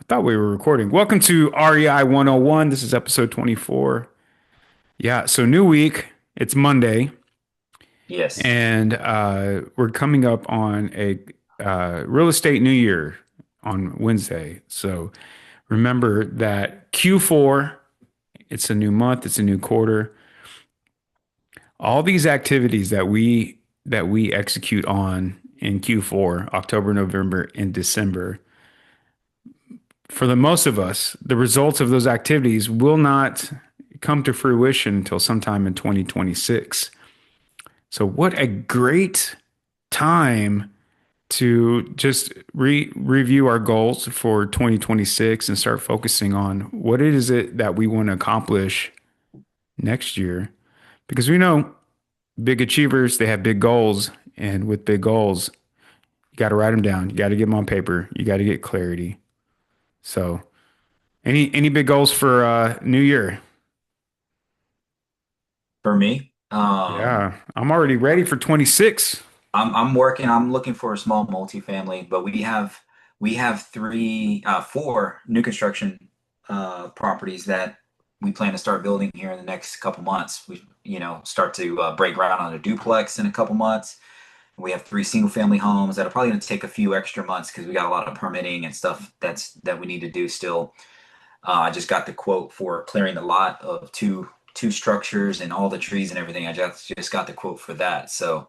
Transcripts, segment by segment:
Thought we were recording. Welcome to REI 101. This is episode 24. Yeah, so new week. It's Monday, Yes. and we're coming up on a real estate new year on Wednesday. So remember that Q4, it's a new month, it's a new quarter. All these activities that we execute on in Q4, October, November, and December, for the most of us, the results of those activities will not come to fruition until sometime in 2026. So, what a great time to just review our goals for 2026 and start focusing on what is it that we want to accomplish next year. Because we know big achievers, they have big goals. And with big goals, you got to write them down. You got to get them on paper. You got to get clarity. So, any big goals for New Year? For me, Yeah, I'm already ready for 26. I'm looking for a small multifamily, but we have four new construction properties that we plan to start building here in the next couple months. We start to break ground on a duplex in a couple months. We have three single family homes that are probably going to take a few extra months because we got a lot of permitting and stuff that we need to do still. I just got the quote for clearing the lot of two structures and all the trees and everything. I just got the quote for that. So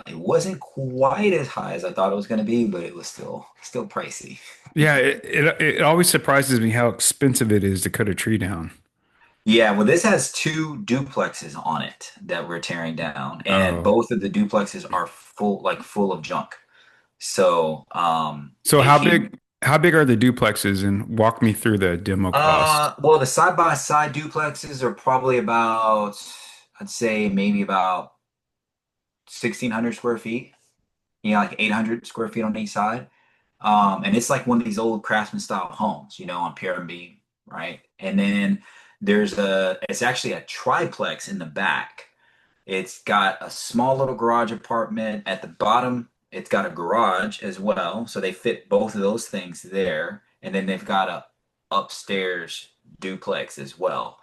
it wasn't quite as high as I thought it was going to be, but it was still pricey. Yeah, it always surprises me how expensive it is to cut a tree down. Yeah, well, this has two duplexes on it that we're tearing down, and Oh, both of the duplexes are full of junk. So so if you how big are the duplexes and walk me through the demo cost? well, the side by side duplexes are probably about, I'd say maybe about 1,600 square feet. Like 800 square feet on each side. And it's like one of these old craftsman style homes, on pier and beam, right? And then it's actually a triplex in the back. It's got a small little garage apartment at the bottom. It's got a garage as well. So they fit both of those things there. And then they've got a upstairs duplex as well.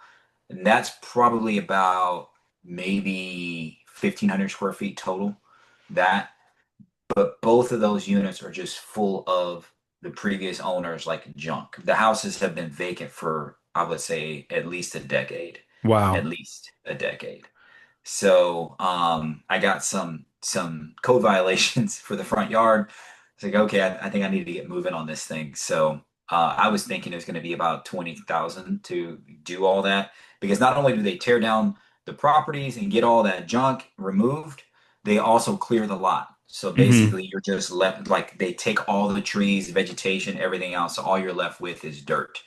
And that's probably about maybe 1,500 square feet total. That but both of those units are just full of the previous owners like junk. The houses have been vacant for, I would say, at least a decade. At Wow. least a decade. So I got some code violations for the front yard. It's like, okay, I think I need to get moving on this thing. So I was thinking it was going to be about 20,000 to do all that because not only do they tear down the properties and get all that junk removed, they also clear the lot. So Hmm. basically, you're just left like they take all the trees, vegetation, everything else. So all you're left with is dirt.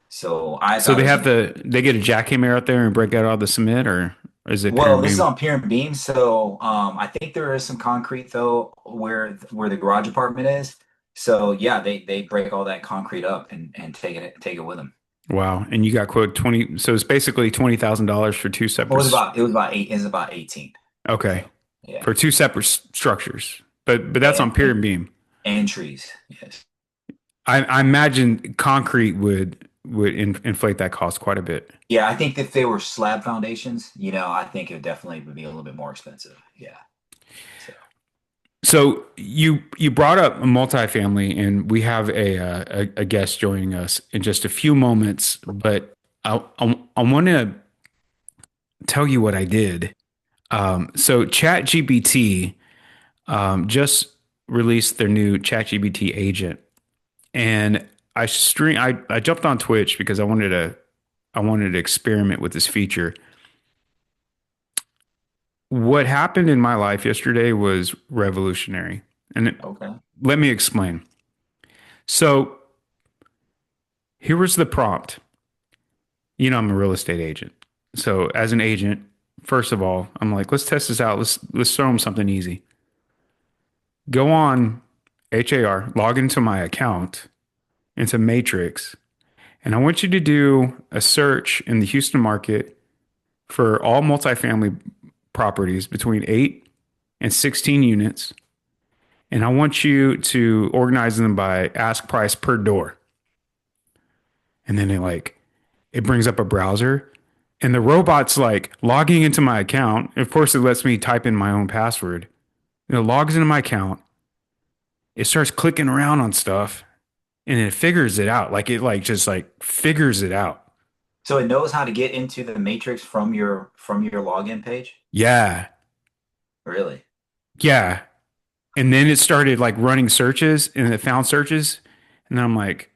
So I So thought it was going to be they get a jackhammer out there and break out all the cement, or is it pier well, and this is beam? on pier and beam, so I think there is some concrete though where the garage apartment is. So yeah, they break all that concrete up and take it with them. Wow. And you got quote 20. So it's basically $20,000 for two Well, separate. it was about 18. Okay. So yeah, For two separate structures. But that's on and pier and beam. and trees. Yes. I imagine concrete would inflate that cost quite a bit. Yeah, I think if they were slab foundations, I think it definitely would be a little bit more expensive. Yeah. So So you brought up a multifamily, and we have a guest joining us in just a few moments. But I want to tell you what I did. So ChatGPT just released their new ChatGPT agent, and I jumped on Twitch because I wanted to experiment with this feature. What happened in my life yesterday was revolutionary. okay. Let me explain. So here was the prompt. I'm a real estate agent. So as an agent, first of all, I'm like, let's test this out. Let's throw them something easy. Go on HAR, log into my account, into Matrix, and I want you to do a search in the Houston market for all multifamily properties between 8 and 16 units. And I want you to organize them by ask price per door. And then it brings up a browser and the robot's like logging into my account. Of course, it lets me type in my own password. It logs into my account. It starts clicking around on stuff and it figures it out. Like it like just like figures it out. So it knows how to get into the matrix from your login page? Yeah. Really? Yeah. And then it started like running searches and it found searches. And I'm like,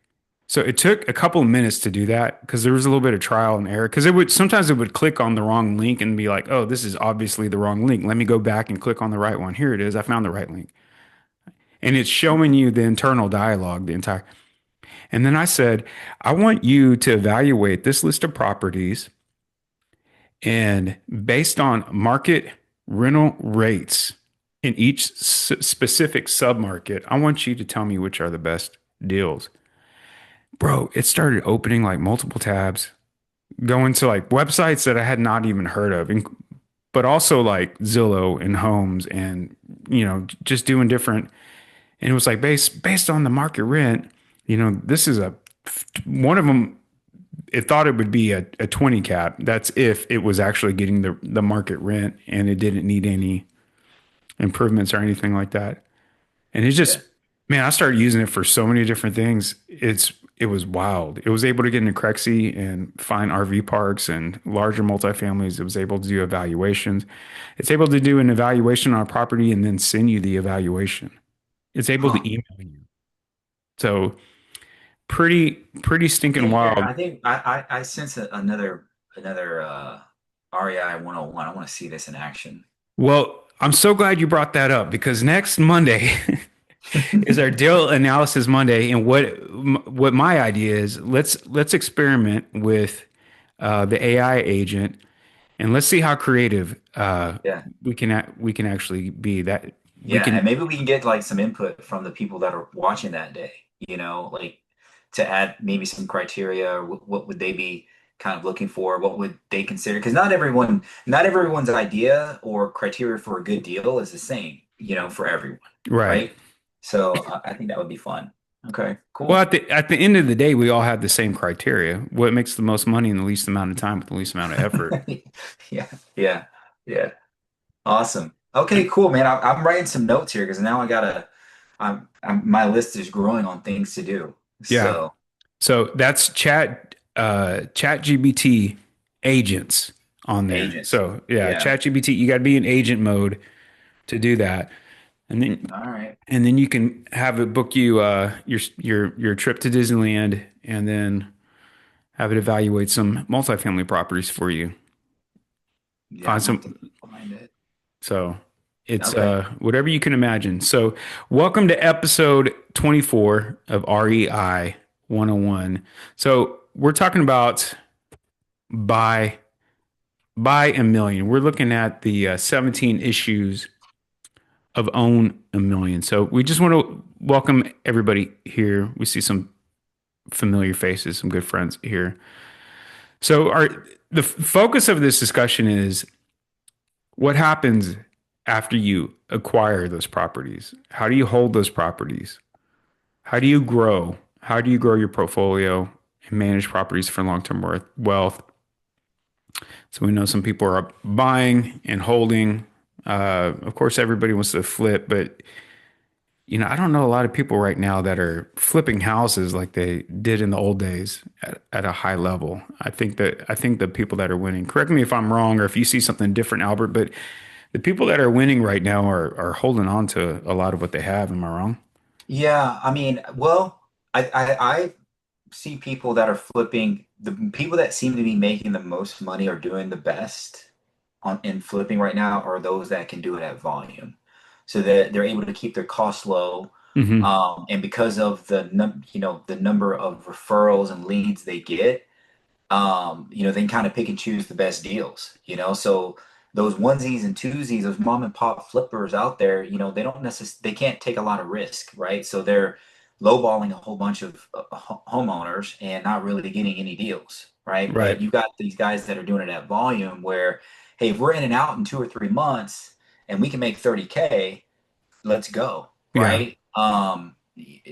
so it took a couple of minutes to do that because there was a little bit of trial and error. Because it would sometimes it would click on the wrong link and be like, oh, this is obviously the wrong link. Let me go back and click on the right one. Here it is. I found the right link. And it's showing you the internal dialogue, the entire. And then I said, I want you to evaluate this list of properties and based on market rental rates in each specific submarket, I want you to tell me which are the best deals. Bro, it started opening like multiple tabs, going to like websites that I had not even heard of, but also like Zillow and Homes and just doing different. And it was like based on the market rent, this is a one of them. It thought it would be a 20 cap. That's if it was actually getting the market rent and it didn't need any improvements or anything like that. And it just, Yeah. man, I started using it for so many different things. It was wild. It was able to get into Crexy and find RV parks and larger multifamilies. It was able to do evaluations. It's able to do an evaluation on a property and then send you the evaluation. It's able to Huh. email you. So pretty stinking Hey, Aaron, wild. I think I sense another REI 101. I want to see this in action. Well, I'm so glad you brought that up because next Monday is our deal analysis Monday, and what my idea is, let's experiment with the AI agent, and let's see how creative Yeah. we can actually be. That we Yeah, and can maybe we can get like some input from the people that are watching that day, like to add maybe some criteria, or what would they be kind of looking for? What would they consider? Because not everyone's idea or criteria for a good deal is the same, for everyone, right. right? So I think that would be fun. Okay, Well, cool. at the end of the day, we all have the same criteria. What makes the most money in the least amount of time with the least amount of effort? Yeah, yeah, yeah. Awesome. Okay, cool, man. I'm writing some notes here because now my list is growing on things to do. Yeah. So So that's chat GBT agents on there. agents. So yeah, Yeah. chat GBT, you got to be in agent mode to do that. And then All right. you can have it book you your trip to Disneyland and then have it evaluate some multifamily properties for you. Yeah, Find I'm gonna have to some find it. so it's Okay. whatever you can imagine. So welcome to episode 24 of REI 101. So we're talking about buy buy a million. We're looking at the 17 issues of own a million. So we just want to welcome everybody here. We see some familiar faces, some good friends here. So the focus of this discussion is what happens after you acquire those properties? How do you hold those properties? How do you grow? How do you grow your portfolio and manage properties for long-term wealth? So we know some people are buying and holding. Of course, everybody wants to flip, but I don't know a lot of people right now that are flipping houses like they did in the old days at a high level. I think the people that are winning, correct me if I'm wrong or if you see something different, Albert, but the people that are winning right now are holding on to a lot of what they have. Am I wrong? Yeah, I mean, well, I see people that are flipping. The people that seem to be making the most money or doing the best on in flipping right now are those that can do it at volume, so that they're able to keep their costs low. Hmm. And because of the number of referrals and leads they get, they can kind of pick and choose the best deals, So those onesies and twosies, those mom and pop flippers out there, they can't take a lot of risk, right? So they're lowballing a whole bunch of homeowners and not really getting any deals, right? But Right. you got these guys that are doing it at volume where, hey, if we're in and out in 2 or 3 months and we can make 30K, let's go, Yeah. right?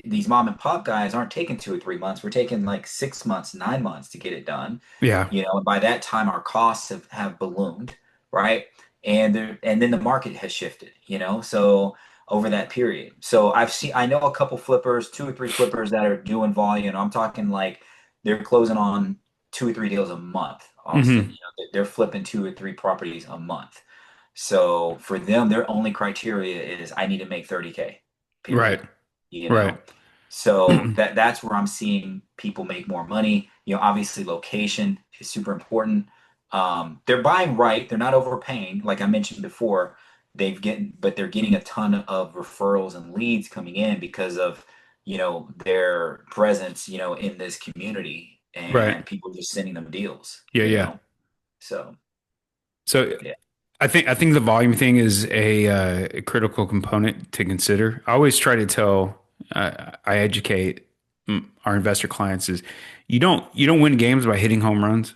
these mom and pop guys aren't taking 2 or 3 months. We're taking like 6 months, 9 months to get it done. Yeah. And by that time our costs have ballooned, right? And then the market has shifted, so over that period. So I know a couple flippers, 2 or 3 flippers that are doing volume. I'm talking like they're closing on 2 or 3 deals a month, Austin. Hmm. They're flipping 2 or 3 properties a month. So for them, their only criteria is I need to make 30K, Right. period. You Right. know? So that's where I'm seeing people make more money. Obviously location is super important. They're buying right, they're not overpaying, like I mentioned before. But they're getting a ton of referrals and leads coming in because of, their presence, in this community Right. and people just sending them Yeah. Yeah. So So yeah. I think the volume thing is a critical component to consider. I always try to tell, I educate our investor clients is you don't win games by hitting home runs.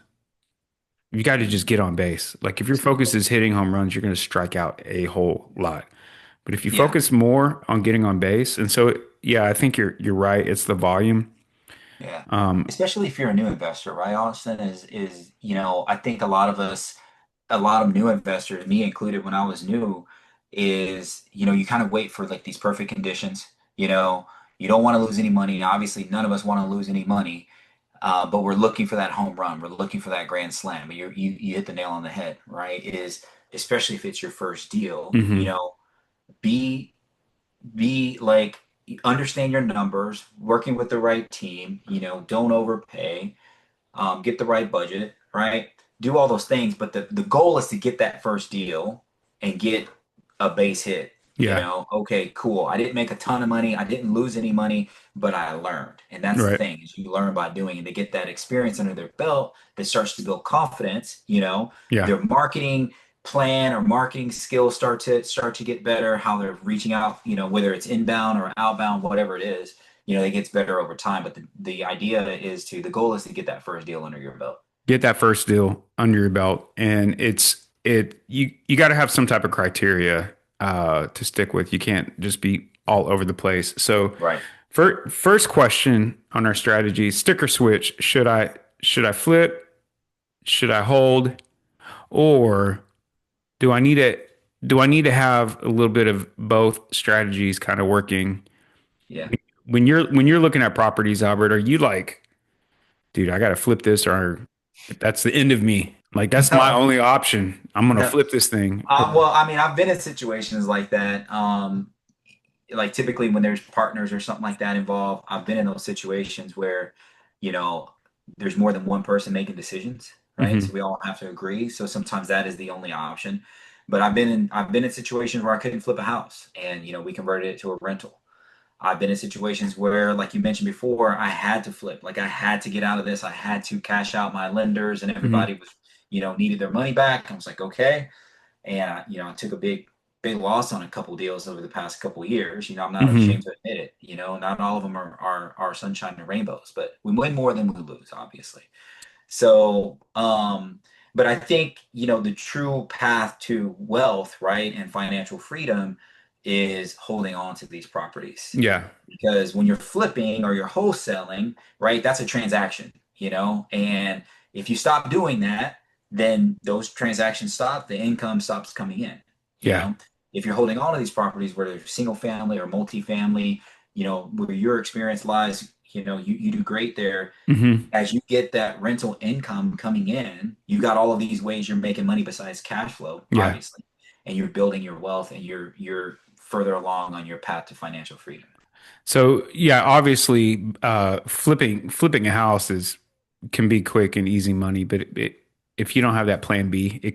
You got to just Mhm. get on base. Like if your focus Absolutely. is hitting home runs, you're going to strike out a whole lot. But if you Yeah. focus more on getting on base, and so yeah, I think you're right. It's the volume. Yeah. Um, Especially if you're a new investor, right, Austin? I think a lot of new investors, me included when I was new, is, you kind of wait for like these perfect conditions. You know, you don't want to lose any money. Obviously, none of us want to lose any money, but we're looking for that home run. We're looking for that grand slam. You hit the nail on the head, right? It is, especially if it's your first deal, mhm. be be like understand your numbers, working with the right team, don't overpay, get the right budget, right? Do all those things, but the goal is to get that first deal and get a base hit. Yeah, Okay, cool. I didn't make a ton of money. I didn't lose any money, but I learned. And that's the right. thing is you learn by doing and they get that experience under their belt that starts to build confidence, Yeah, their marketing plan or marketing skills start to get better, how they're reaching out, whether it's inbound or outbound, whatever it is, it gets better over time. But the idea is the goal is to get that first deal under your belt. get that first deal under your belt, and you got to have some type of criteria to stick with. You can't just be all over the place. So, Right. first question on our strategy: stick or switch. Should I flip? Should I hold? Or do I need to do I need to have a little bit of both strategies kind of working? Yeah. When you're looking at properties, Albert, are you like, dude, I got to flip this, or that's the end of me? Like that's my No, only option. I'm gonna no. flip this thing. Well, I mean, I've been in situations like that. Like typically when there's partners or something like that involved, I've been in those situations where, you know, there's more than one person making decisions, right? So Hmm. we all have to agree. So sometimes that is the only option. But I've been in situations where I couldn't flip a house and, we converted it to a rental. I've been in situations where, like you mentioned before, I had to flip. Like I had to get out of this. I had to cash out my lenders and everybody Hmm. was, needed their money back. I was like, okay. And I took a big loss on a couple deals over the past couple years. I'm not ashamed Hmm. to admit it. Not all of them are sunshine and rainbows, but we win more than we lose, obviously. So, but I think, the true path to wealth, right, and financial freedom is holding on to these properties. Yeah. Because when you're flipping or you're wholesaling, right, that's a transaction, and if you stop doing that, then those transactions stop, the income stops coming in, you Yeah. know. If you're holding on to these properties, whether they're single family or multifamily, where your experience lies, you do great there. Hmm. As you get that rental income coming in, you got all of these ways you're making money besides cash flow, Yeah. obviously, and you're building your wealth and you're further along on your path to financial freedom. So yeah, obviously, flipping a house is can be quick and easy money, but if you don't have that plan B, it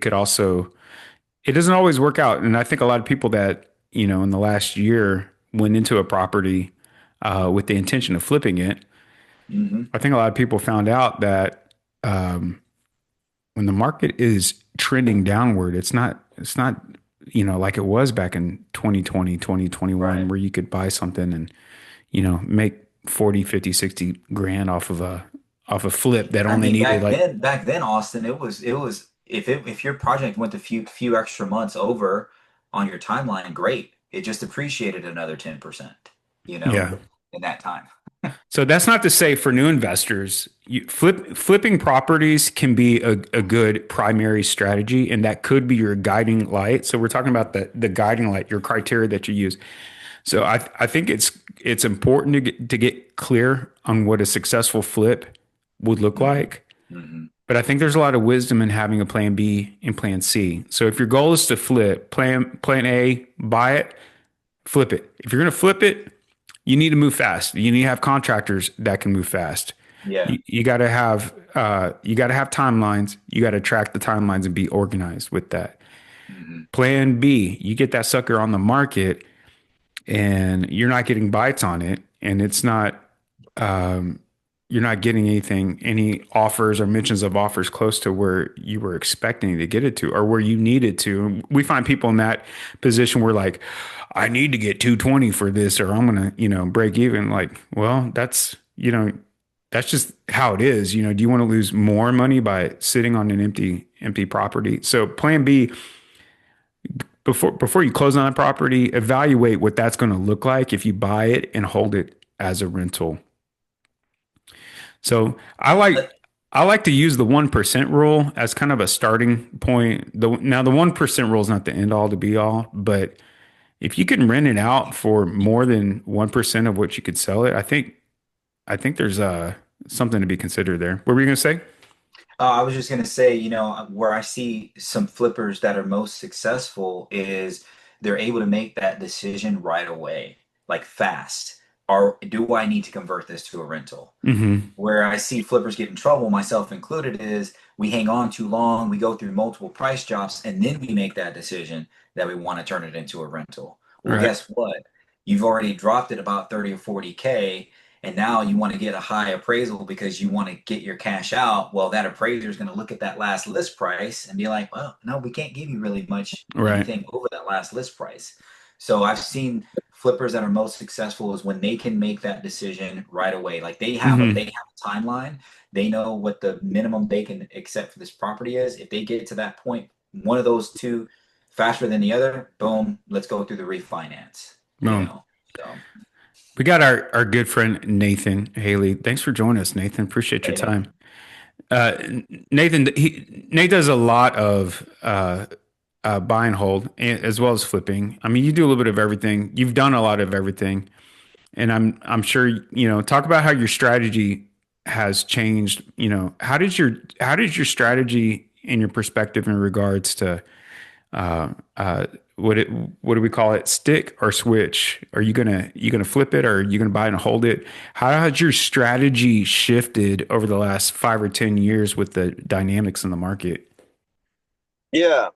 doesn't always work out. And I think a lot of people that in the last year went into a property with the intention of flipping it. Hmm. I think a lot of people found out that um, when the market is trending downward, it's not like it was back in 2020, 2021, Right. where you could buy something and make 40, 50, 60 grand off a flip that I only mean, needed like, back then, Austin, it was if your project went a few extra months over on your timeline, great. It just appreciated another 10%, you know? yeah, in that time. So that's not to say for new investors, flipping properties can be a good primary strategy, and that could be your guiding light. So we're talking about the guiding light, your criteria that you use. So I think it's important to get clear on what a successful flip would look Hmm. like. Hmm. But I think there's a lot of wisdom in having a plan B and plan C. So if your goal is to flip, plan A, buy it, flip it. If you're going to flip it, you need to move fast. You need to have contractors that can move fast. Yeah. You got to have timelines. You got to track the timelines and be organized with that. Hmm. Plan B, you get that sucker on the market and you're not getting bites on it, and it's not um, you're not getting any offers or mentions of offers close to where you were expecting to get it to or where you needed to. And we find people in that position where like, I need to get 220 for this, or I'm gonna, break even. Like, well, that's just how it is. Do you want to lose more money by sitting on an empty property? So plan B, before you close on a property, evaluate what that's going to look like if you buy it and hold it as a rental. So I like to use the 1% rule as kind of a starting point. Now the 1% rule is not the end all to be all, but if you can rent it out for more than 1% of what you could sell it, I think there's something to be considered there. What were you going to say? I was just gonna say, where I see some flippers that are most successful is they're able to make that decision right away, like fast. Or do I need to convert this to a rental? Hmm. Where I see flippers get in trouble, myself included, is we hang on too long, we go through multiple price drops, and then we make that decision that we want to turn it into a rental. Well, Right. guess what? You've already dropped it about 30 or 40K, and now you want to get a high appraisal because you want to get your cash out. Well, that appraiser is going to look at that last list price and be like, well, no, we can't give you really much Right. anything over that last list price. So I've seen flippers that are most successful is when they can make that decision right away. Like they have Hmm. a timeline. They know what the minimum they can accept for this property is. If they get to that point, one of those two faster than the other, boom, let's go through the refinance, you Boom. know. So, We got our good friend Nathan Haley. Thanks for joining us, Nathan. Appreciate your hey time. Nathan. Uh, Nathan, Nate does a lot of buy and hold, as well as flipping. I mean, you do a little bit of everything. You've done a lot of everything, and I'm sure talk about how your strategy has changed. How did your strategy and your perspective in regards to uh, uh, what do we call it? Stick or switch? Are you gonna flip it, or are you gonna buy and hold it? How has your strategy shifted over the last 5 or 10 years with the dynamics in the market? Yeah.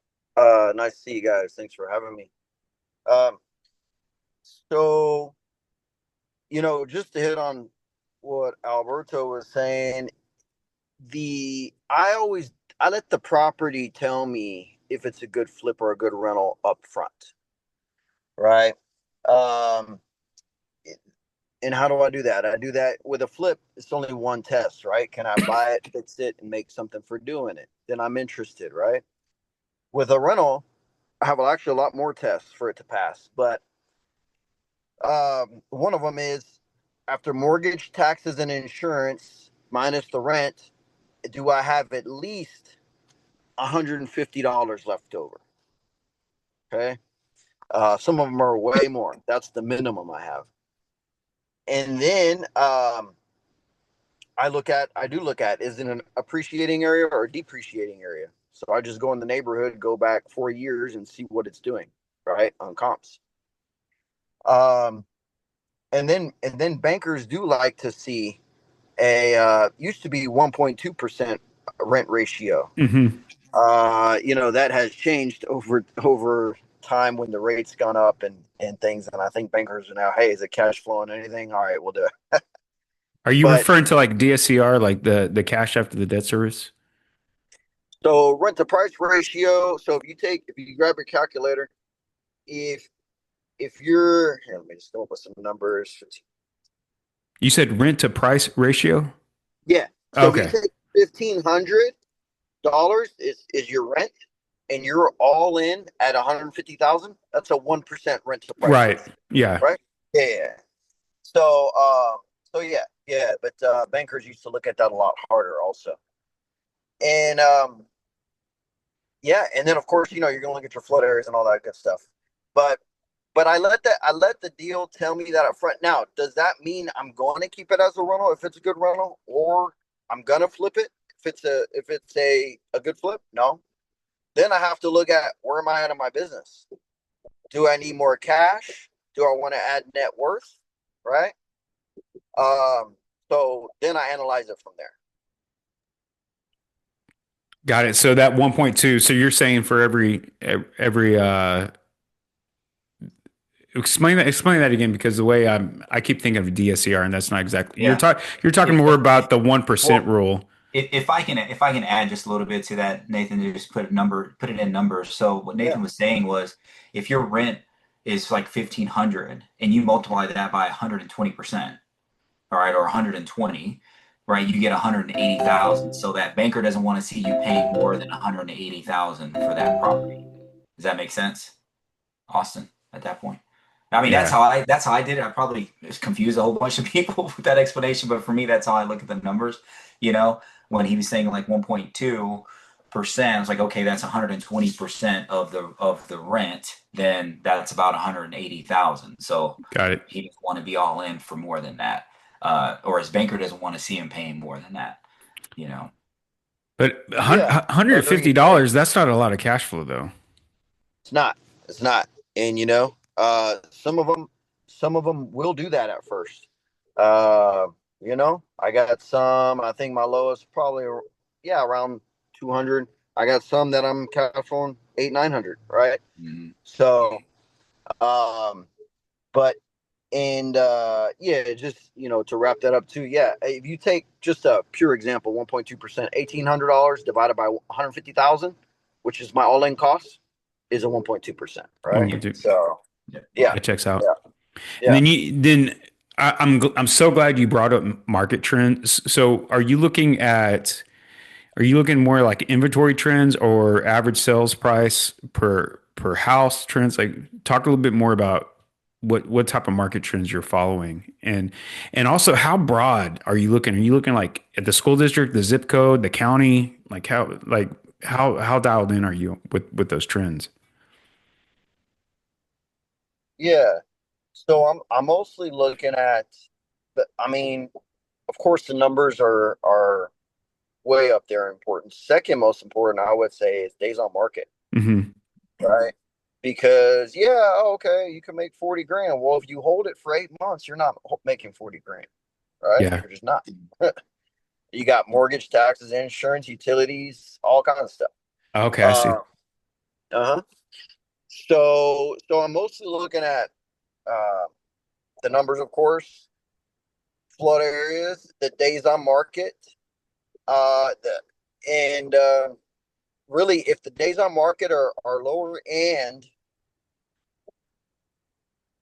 Nice to see you guys. Thanks for having me. Um, so, just to hit on what Alberto was saying, I let the property tell me if it's a good flip or a good rental up front, right? Um, and how do I do that? I do that with a flip. It's only one test, right? Can I buy it, fix it, and make something for doing it? Then I'm interested, right? With a rental, I have actually a lot more tests for it to pass, but one of them is after mortgage, taxes, and insurance minus the rent, do I have at least $150 left over? Okay. Some of them are way more. That's the minimum I have. And then I do look at is it an appreciating area or a depreciating area? So I just go in the neighborhood, go back 4 years and see what it's doing, right? On comps. Um, and then bankers do like to see a used to be 1.2% rent ratio. Hmm. That has changed over time when the rates gone up and things. And I think bankers are now, hey, is it cash flowing anything? All right, we'll do it. Are you But referring to like DSCR, like the cash after the debt service? so rent to price ratio. So if you grab your calculator, if if you're here, let me just come up with some numbers. You said rent to price ratio? Yeah. So if you Okay. take $1,500 is your rent, and you're all in at 150,000, that's a 1% rent to price Right. ratio, Yeah. right? Yeah. So, so yeah, but bankers used to look at that a lot harder also. And yeah, and then of course, you're gonna look at your flood areas and all that good stuff. But I let the deal tell me that up front. Now, does that mean I'm going to keep it as a rental if it's a good rental, or I'm gonna flip it if it's a good flip? No. Then I have to look at where am I at in my business? Do I need more cash? Do I want to add net worth? Right. Um, so then I analyze it from there. Got it. So that 1.2, so you're saying for every explain that again because the way I keep thinking of DSCR and that's not exactly Yeah. you're talking If more about the 1% well, rule. if I can add just a little bit to that, Nathan, to just put it in numbers. So what Yeah. Nathan was saying was, if your rent is like 1,500 and you multiply that by 120%, all right, or 120, right, you get 180,000. So that banker doesn't want to see you paying more than 180,000 for that property. Does that make sense, Austin? At that point, I mean, Yeah. that's how I did it. I probably just confused a whole bunch of people with that explanation, but for me, that's how I look at the numbers. You know, when he was saying like 1.2%, I was like, okay, that's 120% of the rent. Then that's about 180,000. So Got it. he doesn't want to be all in for more than that, or his banker doesn't want to see him paying more than that. You know, But Yeah. Agreed. $150, that's not a lot of cash flow though. It's not. It's not. And some of them will do that at first. I got some. I think my lowest probably, yeah, around 200. I got some that I'm cash flowing 800, 900, right? Mhm. So, um, but and yeah, just to wrap that up too. Yeah, if you take just a pure example, 1.2%, $1,800 divided by 150,000, which is my all-in cost, is a 1.2%, right? Yeah, 1.2. So yeah, yeah, That checks out. yeah, And yeah, I'm so glad you brought up market trends. So are you looking more like inventory trends or average sales price per house trends? Like talk a little bit more about what type of market trends you're following and also how broad are you looking? Are you looking like at the school district, the zip code, the county? How dialed in are you with those trends? yeah. So I'm mostly looking at I mean, of course, the numbers are way up there in importance. Second most important, I would say, is days on market, Hmm. right? Because yeah, okay, you can make 40 grand. Well, if you hold it for 8 months, you're not making 40 grand, right? Yeah. You're just not. You got mortgage, taxes, insurance, utilities, all kinds of stuff. Okay, I see. Uh, uh-huh. So I'm mostly looking at uh, the numbers, of course, flood areas, the days on market, and really, if the days on market are lower and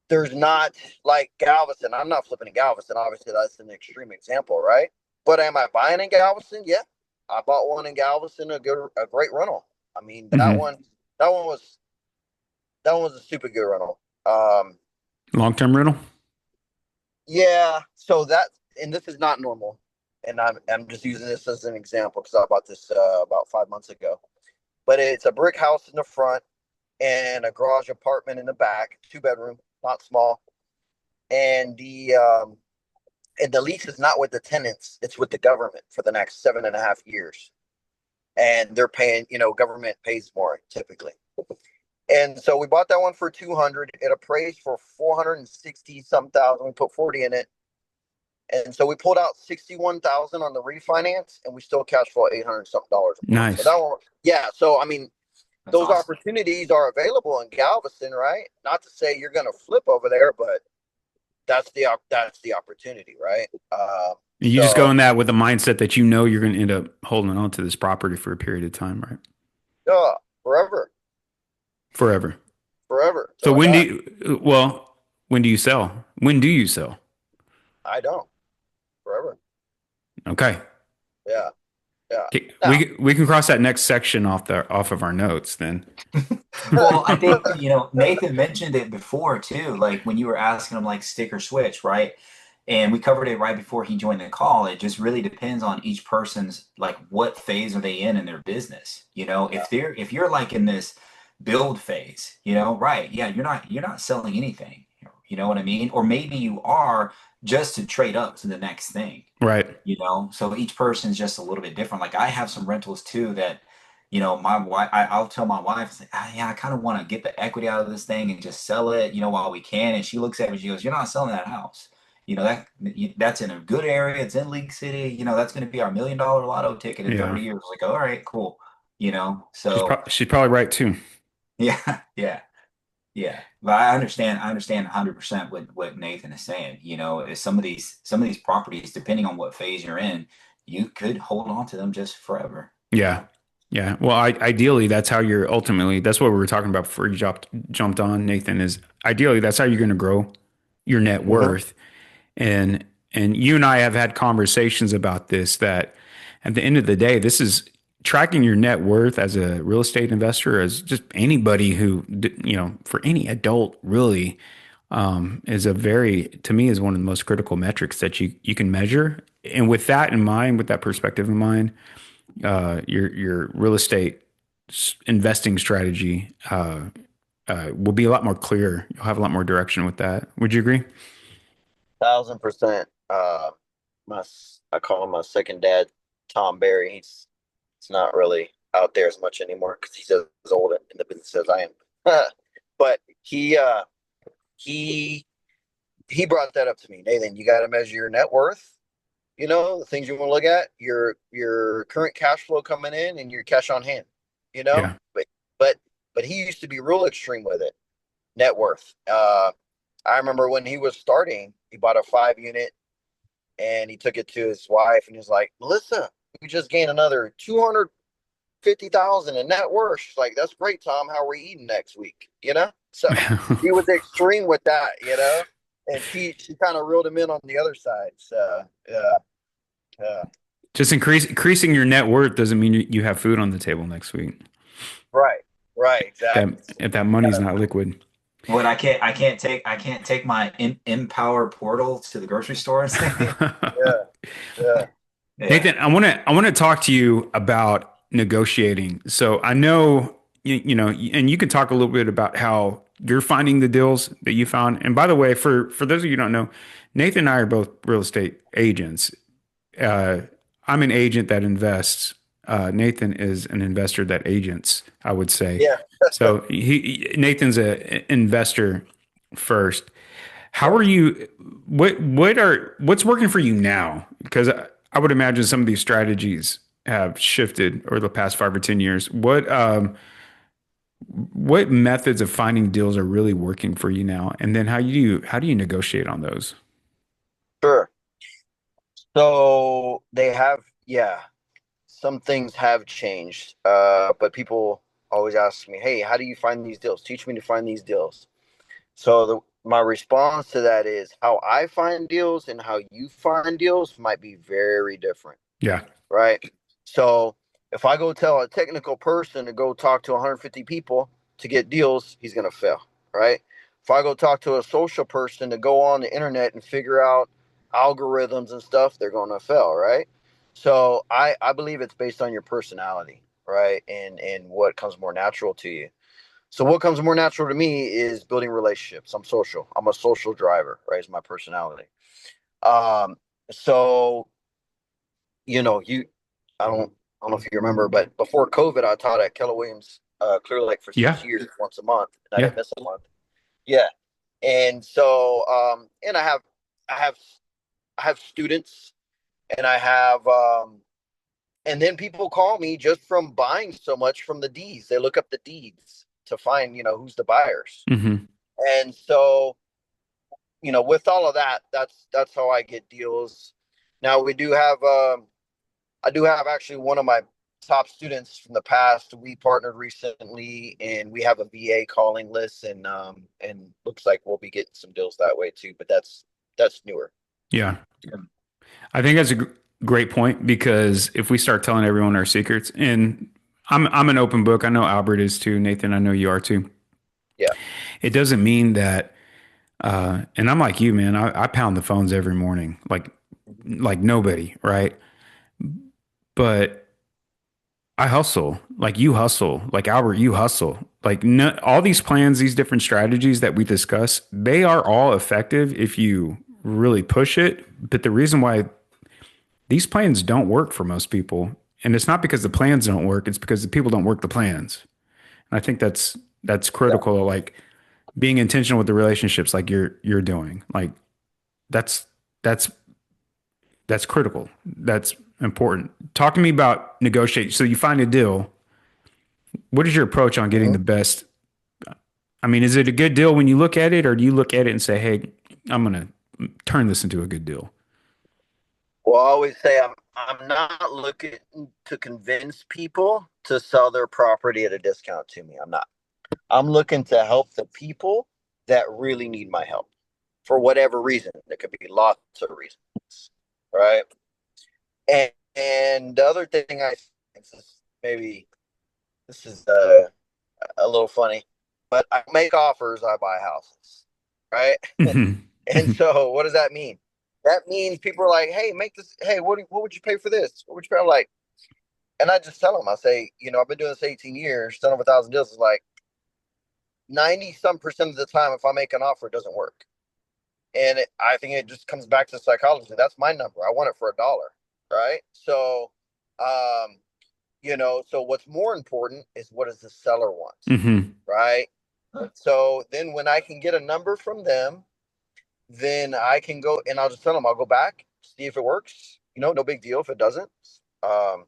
there's not like Galveston, I'm not flipping in Galveston. Obviously, that's an extreme example, right? But am I buying in Galveston? Yeah, I bought one in Galveston, a great rental. I mean, Hmm. that one was that one was a super good rental. Um, Long-term rental? yeah, so and this is not normal, and I'm just using this as an example because I bought this about 5 months ago. But it's a brick house in the front and a garage apartment in the back, 2 bedroom, not small. And the lease is not with the tenants; it's with the government for the next 7.5 years. And they're paying, government pays more typically. And so we bought that one for 200. It appraised for 460 some thousand. We put 40 in it. And so we pulled out 61,000 on the refinance, and we still cash flow 800 something dollars a month. So Nice. that one, yeah. So I mean, that's those awesome. opportunities are available in Galveston, right? Not to say you're going to flip over there, but that's the opportunity, right? You just go So in that with the mindset that you know you're going to end up holding on to this property for a period of time, right? uh, forever, Forever. forever So till I die. when do you sell? When do you sell? I don't forever. Okay. Yeah, yeah. Okay, Now, we can cross that next section off of our notes then. Well, I think, Nathan mentioned it before too, like when you were asking him like stick or switch, right? And we covered it right before he joined the call. It just really depends on each person's like what phase are they in their business. You know, Yeah. if you're like in this build phase, you know, right? Yeah, you're not selling anything. You know what I mean? Or maybe you are just to trade up to the next thing, Right. you know? So each person's just a little bit different. Like I have some rentals too that, you know, my wife, I'll tell my wife, like, ah, yeah, I kind of want to get the equity out of this thing and just sell it, you know, while we can. And she looks at me and she goes, "You're not selling that house. You know, that's in a good area. It's in League City. You know, that's going to be our $1 million lotto ticket in Yeah. 30 years." Like, all right, cool. You know, She's so she's probably right too. yeah, yeah. Yeah, but I understand 100% what Nathan is saying. You know, is some of these properties, depending on what phase you're in, you could hold on to them just forever, you Yeah. know. Yeah. Well, ideally, that's how you're ultimately, that's what we were talking about before you jumped on, Nathan, is ideally that's how you're going to grow your net Hmm. worth. And you and I have had conversations about this that at the end of the day, this is tracking your net worth as a real estate investor, as just anybody who, you know, for any adult really, is a very, to me, is one of the most critical metrics that you can measure. And with that in mind, with that perspective in mind, your real estate investing strategy will be a lot more clear. You'll have a lot more direction with that. Would you agree? 1,000%. I call him my second dad, Tom Barry. He's not really out there as much anymore because he's as old in the business as I am. But he he brought that up to me. Nathan, you got to measure your net worth. You know, the things you want to look at, your current cash flow coming in and your cash on hand. You know, Yeah. but but he used to be real extreme with it. Net worth. I remember when he was starting, he bought a 5 unit and he took it to his wife and he's like, "Melissa, we just gained another 250,000 in net worth." She's like, "That's great, Tom. How are we eating next week?" You know? So he was extreme with that, you know? And she kind of reeled him in on the other side. So yeah, yeah. Just increasing your net worth doesn't mean you have food on the table next week. Right. Right, That exactly. if that money's not liquid. What I can't take my Empower portal to the grocery store and say, Yeah, yeah, yeah, Nathan, I want to talk to you about negotiating. So I know you know, and you can talk a little bit about how you're finding the deals that you found. And by the way, for those of you who don't know, Nathan and I are both real estate agents. Uh, I'm an agent that invests. Nathan is an investor that agents, I would say. yeah. So Nathan's an investor first. How are Right. you? What's working for you now? Because I would imagine some of these strategies have shifted over the past 5 or 10 years. What methods of finding deals are really working for you now? And then how do you negotiate on those? Sure. So they have, yeah, some things have changed. But people always ask me, "Hey, how do you find these deals? Teach me to find these deals." So my response to that is how I find deals and how you find deals might be very different, Yeah. right? So if I go tell a technical person to go talk to 150 people to get deals, he's going to fail, right? If I go talk to a social person to go on the internet and figure out algorithms and stuff, they're going to fail, right? So I believe it's based on your personality, right? And what comes more natural to you. So what comes more natural to me is building relationships. I'm social. I'm a social driver, right? It's my personality. Um, so you know, I don't know if you remember, but before COVID, I taught at Keller Williams Clear Lake for Yeah. 6 years, once a month, and I Yeah. didn't miss a month. Yeah, and so and I have I have students, and I have and then people call me just from buying so much from the deeds. They look up the deeds to find who's the buyers, Hmm. and so with all of that, that's how I get deals. Now we do have I do have actually one of my top students from the past. We partnered recently, and we have a VA calling list, and looks like we'll be getting some deals that way too. But that's newer. Yeah. I think that's a great point because if we start telling everyone our secrets, and I'm an open book. I know Albert is too. Nathan, I know you are too. Yeah, It doesn't mean that And I'm like you, man. I pound the phones every morning, like nobody, right? But I hustle, like you hustle, like Albert, you hustle. Like no, all these plans, these different strategies that we discuss, they are all effective if you really push it. But the reason why these plans don't work for most people, and it's not because the plans don't work, it's because the people don't work the plans. And I think that's Yeah. critical. Like being intentional with the relationships, like you're doing. Like that's that's that's critical. That's important. Talk to me about negotiate. So you find a deal. What is your approach on getting Mhm. the best? I mean, is it a good deal when you look at it, or do you look at it and say, "Hey, I'm gonna turn this into a good deal"? Well, I always say I'm not looking to convince people to sell their property at a discount to me. I'm not. I'm looking to help the people that really need my help for whatever reason. There could be lots of reasons, right? And the other thing I think is maybe this is a little funny, but I make offers, I buy houses, right? Hmm. And so what does that mean? That means people are like, hey, make this. Hey, what would you pay for this? What would you pay? I'm like, and I just tell them, I say, I've been doing this 18 years, done over 1,000 deals. It's like 90 some % of the time, if I make an offer, it doesn't work. And I think it just comes back to psychology. That's my number. I want it for $1, right? So, um, so what's more important is what does the seller want, Hmm. right? So then when I can get a number from them, then I can go and I'll just tell them I'll go back, see if it works. No big deal if it doesn't. Um,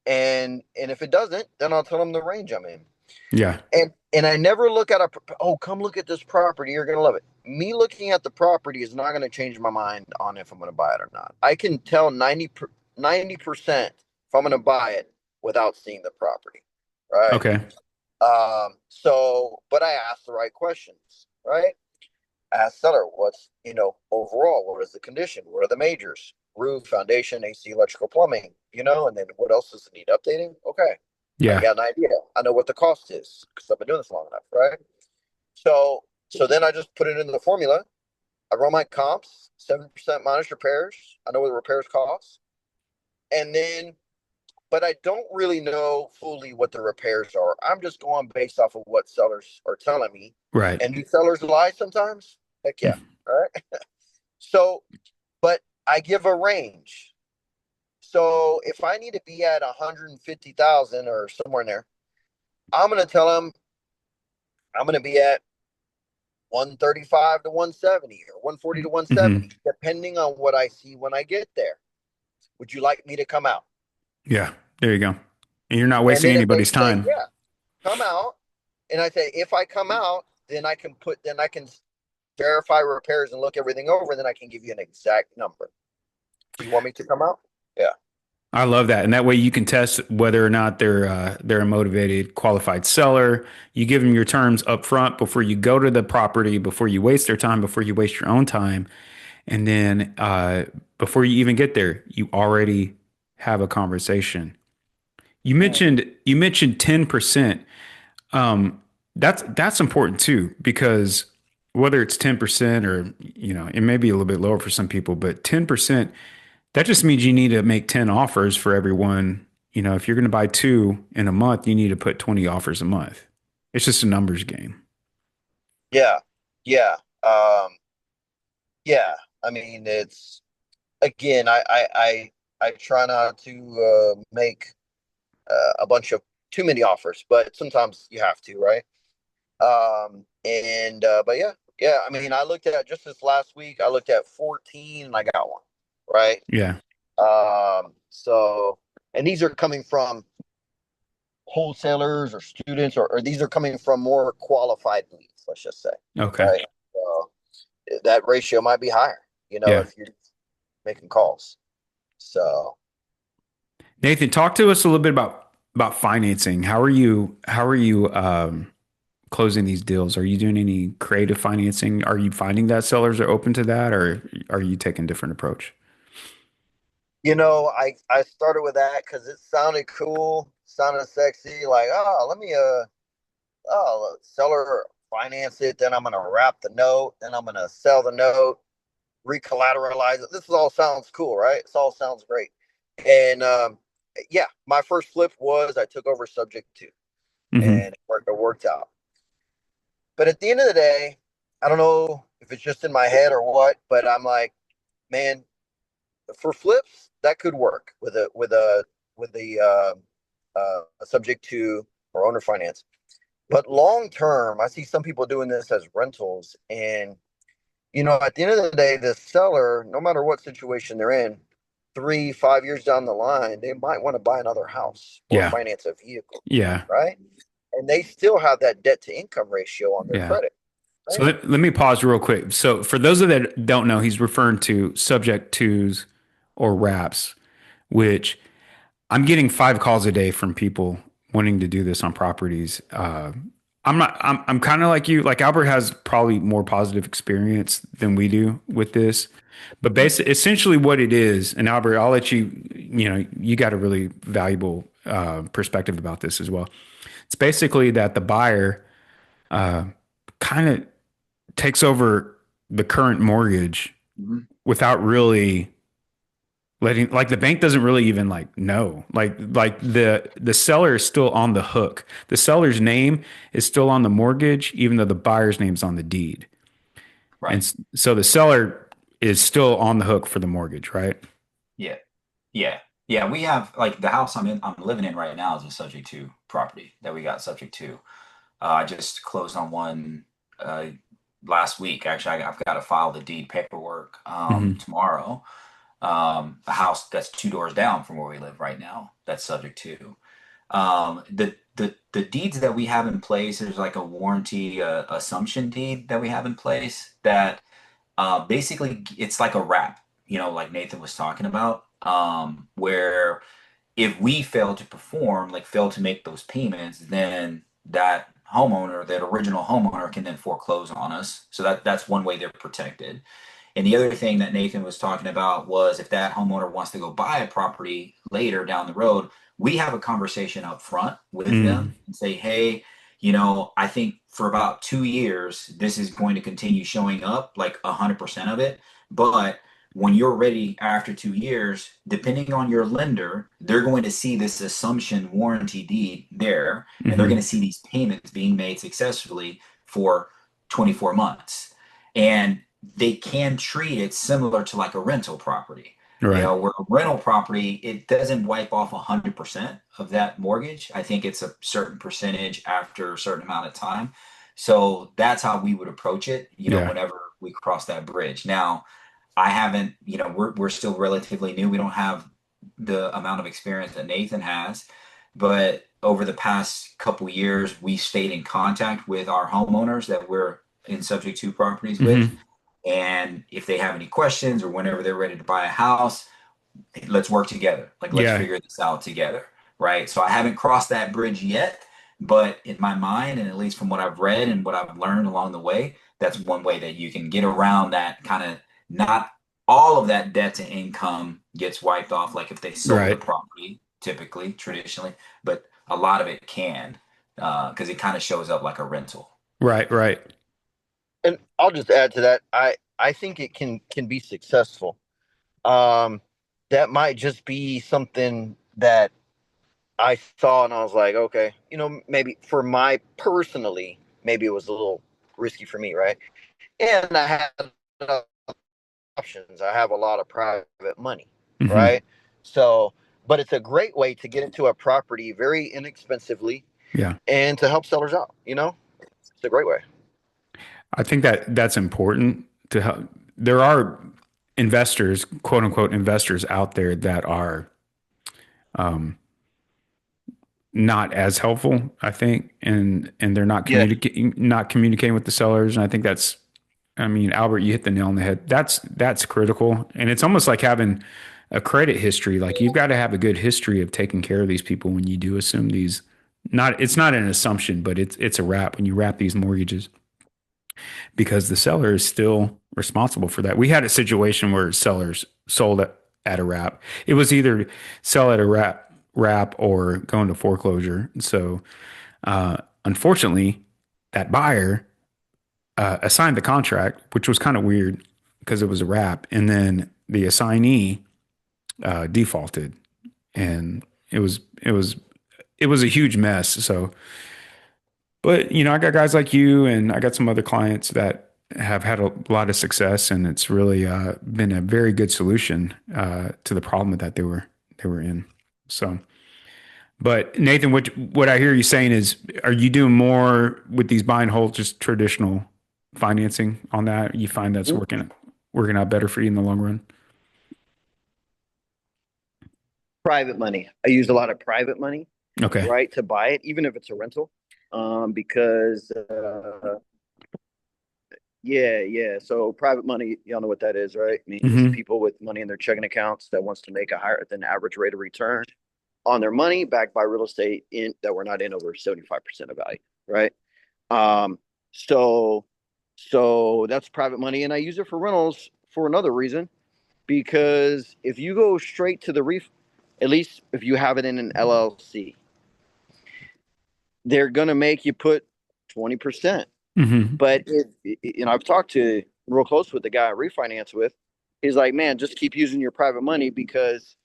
and if it doesn't, then I'll tell them the range I'm in. Yeah. And I never look at come look at this property, you're gonna love it. Me looking at the property is not gonna change my mind on if I'm gonna buy it or not. I can tell 90% if I'm gonna buy it without seeing the property, right? Okay. So but I ask the right questions, right? Ask seller, what's overall, what is the condition? What are the majors? Roof, foundation, AC, electrical, plumbing, and then what else does it need updating? Okay. I Yeah. got an idea. I know what the cost is because I've been doing this long enough, right? So then I just put it in the formula. I run my comps, 7% minus repairs. I know what the repairs cost. And then, but I don't really know fully what the repairs are. I'm just going based off of what sellers are telling me. Right. And do sellers lie sometimes? Heck yeah. All right. So, but I give a range. So if I need to be at 150,000 or somewhere in there, I'm going to tell them I'm going to be at 135 to 170 or 140 to Hmm. 170, depending on what I see when I get there. Would you like me to come out? Yeah. There you go. And you're not And wasting then if they anybody's say, time. yeah, come out, and I say, if I come out, then I can verify repairs and look everything over, and then I can give you an exact number. Do you want me to come out? Yeah. I love that, and that way you can test whether or not they're a motivated, qualified seller. You give them your terms up front before you go to the property, before you waste their time, before you waste your own time, and then before you even get there, you already have a conversation. You mentioned 10%. Um, that's important too because whether it's 10% or it may be a little bit lower for some people, but 10%. That just means you need to make 10 offers for everyone. If you're going to buy two in a month, you need to put 20 offers a month. It's just a numbers game. Yeah. Yeah. Um, yeah. I mean, it's again, I try not to make a bunch of too many offers, but sometimes you have to, right? And but yeah, yeah. I mean, I looked at just this last week. I looked at 14, and I got one, right? Yeah. So, and these are coming from wholesalers or students, or these are coming from more qualified leads. Let's just say, Okay. right? So that ratio might be higher, Yeah. if you're making calls. So, Nathan, talk to us a little bit about financing. How are you closing these deals? Are you doing any creative financing? Are you finding that sellers are open to that, or are you taking a different approach? I started with that because it sounded cool, sounded sexy. Like, oh, let me seller finance it, then I'm going to wrap the note, then I'm going to sell the note, recollateralize it. This all sounds cool, right? This all sounds great. And yeah, my first flip was I took over subject to, Hmm. and it worked out. But at the end of the day, I don't know if it's just in my head or what, but I'm like, man, for flips that could work with the subject to or owner finance. But long term, I see some people doing this as rentals, and at the end of the day, the seller, no matter what situation they're in, 3, 5 years down the line, they might want to buy another house or Yeah. finance a vehicle, Yeah. right? And they still have that debt to income ratio on their Yeah. credit, So right? let me pause real quick. So for those of that don't know, he's referring to subject twos or wraps, which I'm getting 5 calls a day from people wanting to do this on properties. I'm not, I'm kind of like you. Like Albert has probably more positive experience than we do with this. But Mhm. basically, essentially what it is, and Albert, I'll let you, you got a really valuable perspective about this as well. It's basically that the buyer kind of takes over the current mortgage Mhm. without really letting, like, the bank doesn't really even like know, like the seller is still on the hook. The seller's name is still on the mortgage even though the buyer's name's on the deed. And Right. so the seller is still on the hook for the mortgage, right? Yeah. Yeah. Yeah. We have like the house I'm living in right now is a subject to property that we got subject to. I just closed on one uh, last week. Actually, I've got to file the deed paperwork Hmm. tomorrow. A house that's 2 doors down from where we live right now. That's subject to the deeds that we have in place. There's like a warranty assumption deed that we have in place that basically it's like a wrap. Like Nathan was talking about, where if we fail to perform, like fail to make those payments, then that homeowner, that original homeowner, can then foreclose on us. So that's one way they're protected. And the other thing that Nathan was talking about was if that homeowner wants to go buy a property later down the road, we have a conversation up front with Mm. them and say, hey, I think for about 2 years, this is going to continue showing up like 100% of it. But when you're ready after 2 years, depending on your lender, they're going to see this assumption warranty deed there, and they're going Hmm. to see these payments being made successfully for 24 months. And they can treat it similar to like a rental property. Right. Where a rental property, it doesn't wipe off 100% of that mortgage. I think it's a certain percentage after a certain amount of time. So that's how we would approach it, Yeah. whenever we cross that bridge. Now, I haven't, we're still relatively new. We don't have the amount of experience that Nathan has, but over the past couple years, we stayed in contact with our homeowners that we're in subject to properties with. Hmm. And if they have any questions or whenever they're ready to buy a house, let's work together. Like, let's Yeah. figure this out together. Right. So I haven't crossed that bridge yet, but in my mind, and at least from what I've read and what I've learned along the way, that's one way that you can get around that kind of, not all of that debt to income gets wiped off. Like if they sold the Right. property, typically, traditionally, but a lot of it can, because it kind of shows up like a rental. Right. Right. And I'll just add to that. I think it can be successful. Um, that might just be something that I saw and I was like, okay, maybe for my personally, maybe it was a little risky for me, right? And I had options. I have a lot of private money, Hmm. right? So, but it's a great way to get into a property very inexpensively Yeah. and to help sellers out. It's a great way. I think that that's important to help. There are investors, quote unquote, investors out there that are um, not as helpful, I think, and they're Yeah. not communicating with the sellers. And I think that's, I mean, Albert, you hit the nail on the head. That's critical, and it's almost like having a credit history. Like you've got to have a good history of taking care of these people when you do assume these. Not it's not an assumption, but it's a wrap when you wrap these mortgages because the seller is still responsible for that. We had a situation where sellers sold at a wrap. It was either sell at a wrap or go into foreclosure. So unfortunately, that buyer assigned the contract, which was kind of weird because it was a wrap, and then the assignee defaulted, and it was a huge mess. So, but I got guys like you, and I got some other clients that have had a lot of success, and it's really been a very good solution to the problem that they were in. So, but Nathan, what I hear you saying is, are you doing more with these buy and hold, just traditional financing on that? You find that's working out better for you in the long run? Private money. I use a lot of private money, Okay. right, to buy it, even if it's a rental. Because yeah, yeah. So private money, y'all know what that is, right? I mean, it's Hmm. people with money in their checking accounts that wants to make a higher than average rate of return on their money backed by real estate in that we're not in over 75% of value, right? Um, so so that's private money, and I use it for rentals for another reason because if you go straight to the reef, at least if you have it in an LLC, they're gonna make you put 20%. Hmm. But I've talked to real close with the guy I refinance with. He's like, man, just keep using your private money because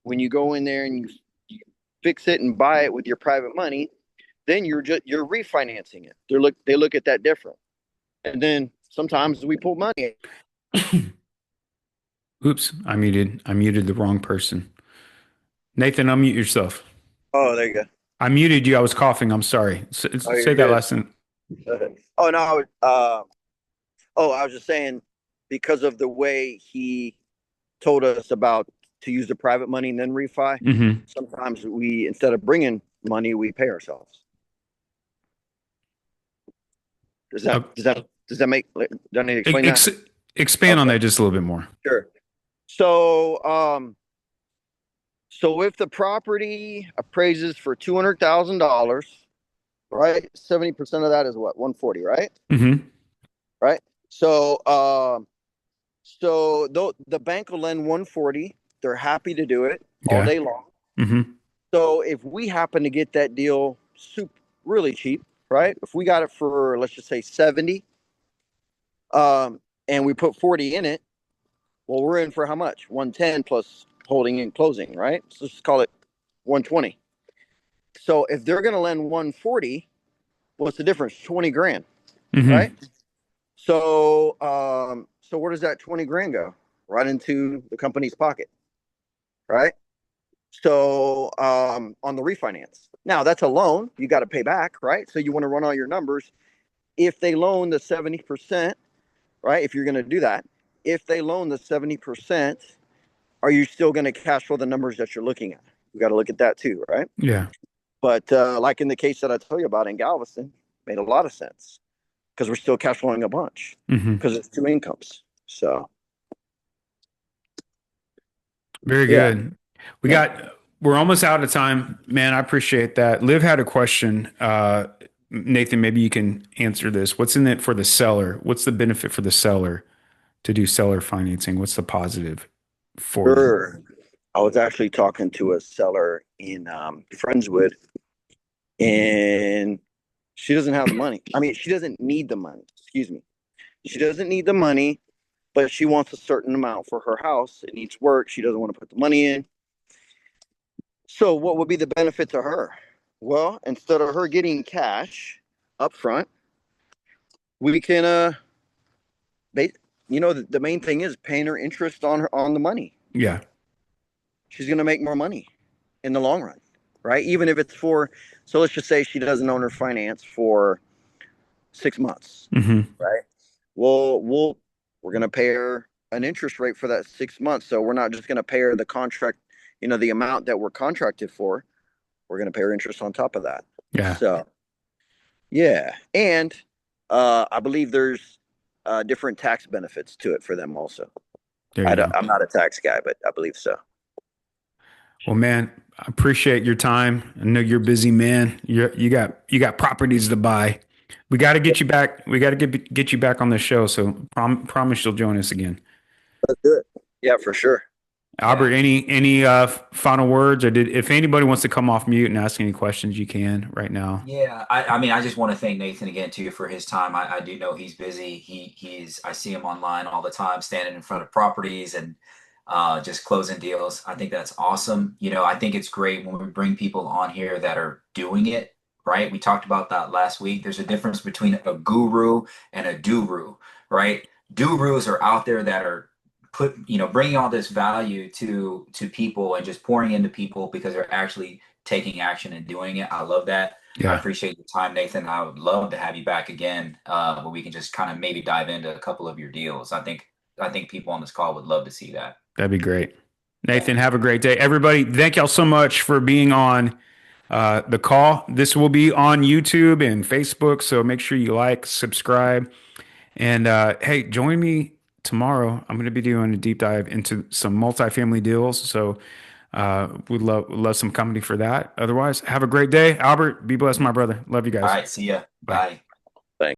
when you go in there and you fix it and buy it with your private money, then you're refinancing it. They look at that different. And then sometimes we pull money. Oops, I muted the wrong person. Nathan, unmute yourself. Oh, there you go. I muted you. I was coughing. I'm sorry. Oh, Say you're that good. last thing. Oh no. I was just saying because of the way he told us about to use the private money and then refi. Hmm. Sometimes we instead of bringing money, we pay ourselves. Does that make? Do I need to explain that? Ex expand on Okay, that just a little bit more. sure. So so if the property appraises for $200,000, right? 70% of that is what? 140, right? Hmm. Right. So the bank will lend 140. They're happy to do it all Yeah. day long. Hmm. So if we happen to get that deal really cheap, right? If we got it for let's just say 70, and we put 40 in it, well, we're in for how much? 110 plus holding and closing, right? So let's just call it 120. So if they're going to lend 140, what's the difference? 20 grand, right? Hmm. So where does that 20 grand go? Right into the company's pocket, right? So on the refinance. Now that's a loan you got to pay back, right? So you want to run all your numbers. If they loan the 70%, right? If you're going to do that, if they loan the 70%, are you still going to cash flow the numbers that you're looking at? You got to look at that too, right? Yeah. But like in the case that I told you about in Galveston, made a lot of sense because we're still cash flowing a bunch Hmm. because it's two incomes. So Very yeah, good. We yeah. got, we're almost out of time, man. I appreciate that. Liv had a question. Nathan, maybe you can answer this. What's in it for the seller? What's the benefit for the seller to do seller financing? What's the positive for them? Sure. I was actually talking to a seller in Friendswood, and she doesn't have the money. I mean, she doesn't need the money. Excuse me. She doesn't need the money, but she wants a certain amount for her house. It needs work. She doesn't want to put the money in. So, what would be the benefit to her? Well, instead of her getting cash up front, we can, ba- the main thing is paying her interest on the money. Yeah. She's going to make more money in the long run, right? Even if it's for, so let's just say she doesn't own her finance for 6 months, Hmm. right? Well, we're going to pay her an interest rate for that 6 months. So we're not just going to pay her the contract, the amount that we're contracted for. We're going to pay her interest on top of that. Yeah. So yeah, and I believe there's different tax benefits to it for them also. There you go. I'm not a tax guy, but I believe so. Well, man, I appreciate your time. I know you're a busy man. You got properties to buy. We got to get you back. We got to get you back on the show. So promise you'll join us again. Let's do it. Yeah, for sure. Albert, Yeah. any final words, or if anybody wants to come off mute and ask any questions, you can right now. Yeah, I mean, I just want to thank Nathan again too for his time. I do know he's busy. He's I see him online all the time, standing in front of properties and just closing deals. I think that's awesome. I think it's great when we bring people on here that are doing it right. We talked about that last week. There's a difference between a guru and a duru, right? Gurus are out there that are bringing all this value to people and just pouring into people because they're actually taking action and doing it. I love that. I Yeah, appreciate your time, Nathan. I would love to have you back again, where we can just kind of maybe dive into a couple of your deals. I think people on this call would love to see that. that'd be great. Yeah. Nathan, have a great day. Everybody, thank y'all so much for being on the call. This will be on YouTube and Facebook, so make sure you like, subscribe, and hey, join me tomorrow. I'm going to be doing a deep dive into some multifamily deals. So would love some company for that. Otherwise, have a great day. Albert, be blessed, my brother. Love you All guys. right. See ya. Bye. Bye.